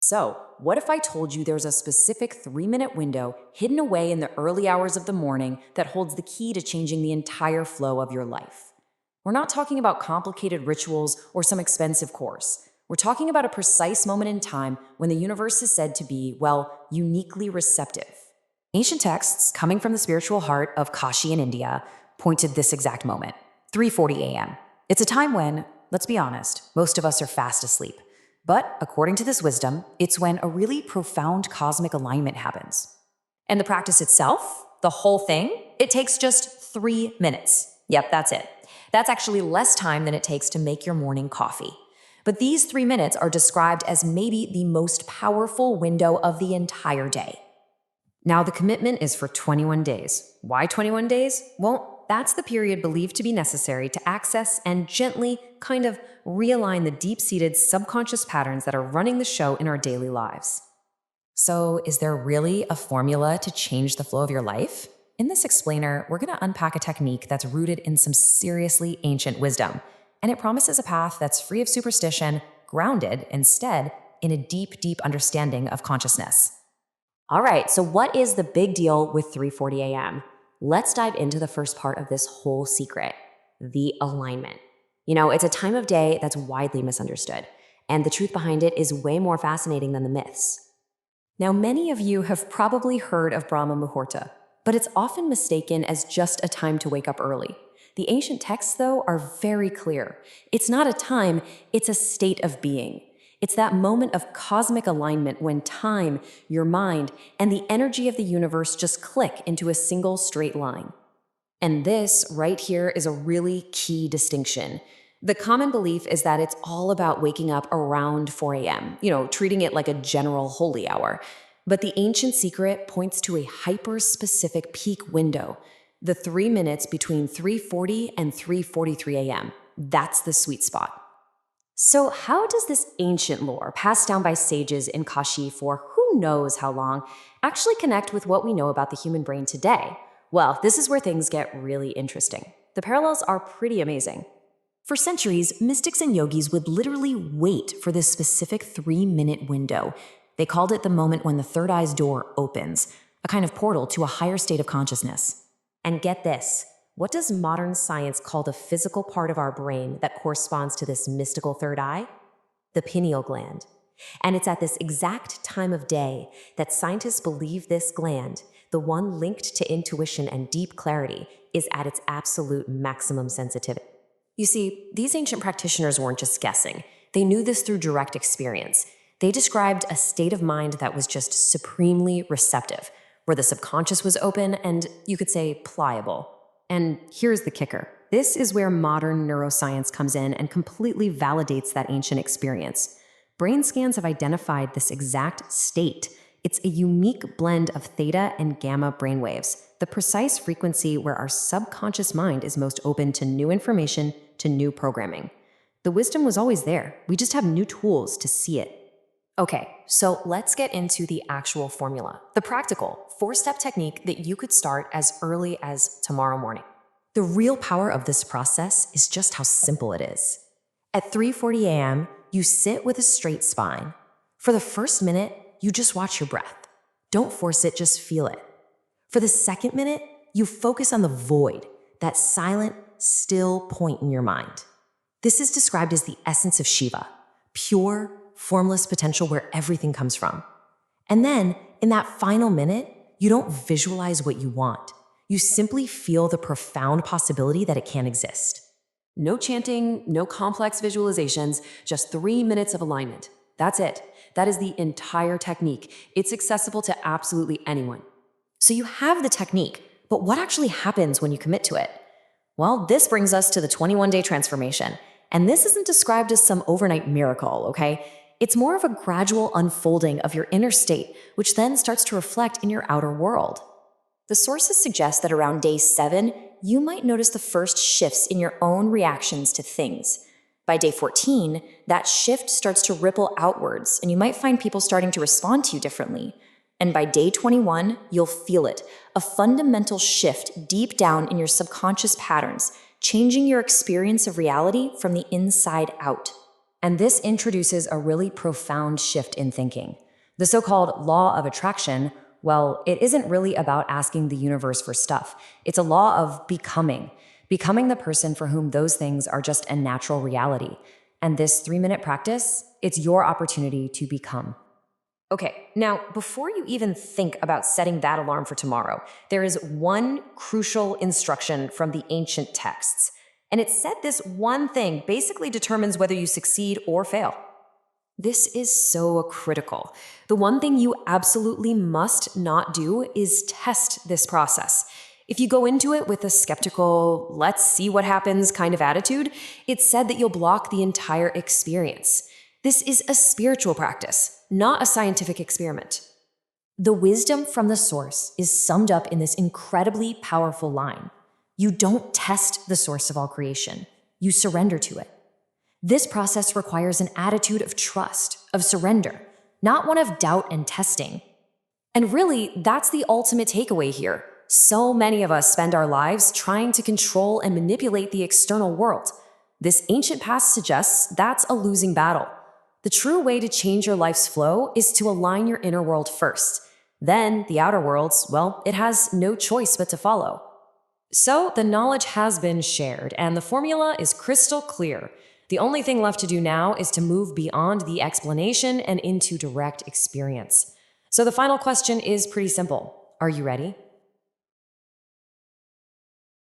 So, what if I told you there's a specific 3-minute window hidden away in the early hours of the morning that holds the key to changing the entire flow of your life? We're not talking about complicated rituals or some expensive course. We're talking about a precise moment in time when the universe is said to be, well, uniquely receptive. Ancient texts coming from the spiritual heart of Kashi in India point to this exact moment, 3:40 a.m. It's a time when, let's be honest, most of us are fast asleep. But according to this wisdom, it's when a really profound cosmic alignment happens. And the practice itself, the whole thing, it takes just 3 minutes. Yep, that's it. That's actually less time than it takes to make your morning coffee. But these 3 minutes are described as maybe the most powerful window of the entire day. Now, the commitment is for 21 days. Why 21 days? Well, that's the period believed to be necessary to access and gently kind of realign the deep-seated subconscious patterns that are running the show in our daily lives. So, is there really a formula to change the flow of your life? In this explainer, we're going to unpack a technique that's rooted in some seriously ancient wisdom, and it promises a path that's free of superstition, grounded instead in a deep, deep understanding of consciousness. All right, so what is the big deal with 3:40 a.m.? Let's dive into the first part of this whole secret, the alignment. It's a time of day that's widely misunderstood, and the truth behind it is way more fascinating than the myths. Now, many of you have probably heard of Brahma Muhurta, but it's often mistaken as just a time to wake up early. The ancient texts, though, are very clear. It's not a time, it's a state of being. It's that moment of cosmic alignment when time, your mind, and the energy of the universe just click into a single straight line. And this right here is a really key distinction. The common belief is that it's all about waking up around 4 a.m., treating it like a general holy hour. But the ancient secret points to a hyper-specific peak window, the 3 minutes between 3:40 and 3:43 a.m. That's the sweet spot. So how does this ancient lore, passed down by sages in Kashi for who knows how long, actually connect with what we know about the human brain today? Well, this is where things get really interesting. The parallels are pretty amazing. For centuries, mystics and yogis would literally wait for this specific 3-minute window. They called it the moment when the third eye's door opens, a kind of portal to a higher state of consciousness. And get this. What does modern science call the physical part of our brain that corresponds to this mystical third eye? The pineal gland. And it's at this exact time of day that scientists believe this gland, the one linked to intuition and deep clarity, is at its absolute maximum sensitivity. You see, these ancient practitioners weren't just guessing. They knew this through direct experience. They described a state of mind that was just supremely receptive, where the subconscious was open and, you could say, pliable. And here's the kicker. This is where modern neuroscience comes in and completely validates that ancient experience. Brain scans have identified this exact state. It's a unique blend of theta and gamma brainwaves, the precise frequency where our subconscious mind is most open to new information, to new programming. The wisdom was always there. We just have new tools to see it. Okay, so let's get into the actual formula, the practical 4-step technique that you could start as early as tomorrow morning. The real power of this process is just how simple it is. At 3:40 a.m., you sit with a straight spine. For the first minute, you just watch your breath. Don't force it, just feel it. For the second minute, you focus on the void, that silent, still point in your mind. This is described as the essence of Shiva, pure, formless potential where everything comes from. And then, in that final minute, you don't visualize what you want. You simply feel the profound possibility that it can exist. No chanting, no complex visualizations, just 3 minutes of alignment. That's it. That is the entire technique. It's accessible to absolutely anyone. So you have the technique, but what actually happens when you commit to it? Well, this brings us to the 21-day transformation. And this isn't described as some overnight miracle, okay? It's more of a gradual unfolding of your inner state, which then starts to reflect in your outer world. The sources suggest that around day 7, you might notice the first shifts in your own reactions to things. By day 14, that shift starts to ripple outwards, and you might find people starting to respond to you differently. And by day 21, you'll feel it, a fundamental shift deep down in your subconscious patterns, changing your experience of reality from the inside out. And this introduces a really profound shift in thinking. The so-called law of attraction, well, it isn't really about asking the universe for stuff. It's a law of becoming the person for whom those things are just a natural reality. And this 3-minute practice, it's your opportunity to become. Okay, now before you even think about setting that alarm for tomorrow, there is one crucial instruction from the ancient texts. And it said this one thing basically determines whether you succeed or fail. This is so critical. The one thing you absolutely must not do is test this process. If you go into it with a skeptical, let's see what happens kind of attitude, it's said that you'll block the entire experience. This is a spiritual practice, not a scientific experiment. The wisdom from the source is summed up in this incredibly powerful line. You don't test the source of all creation. You surrender to it. This process requires an attitude of trust, of surrender, not one of doubt and testing. And really, that's the ultimate takeaway here. So many of us spend our lives trying to control and manipulate the external world. This ancient past suggests that's a losing battle. The true way to change your life's flow is to align your inner world first. Then the outer worlds, well, it has no choice but to follow. So the knowledge has been shared, and the formula is crystal clear. The only thing left to do now is to move beyond the explanation and into direct experience. So the final question is pretty simple. Are you ready?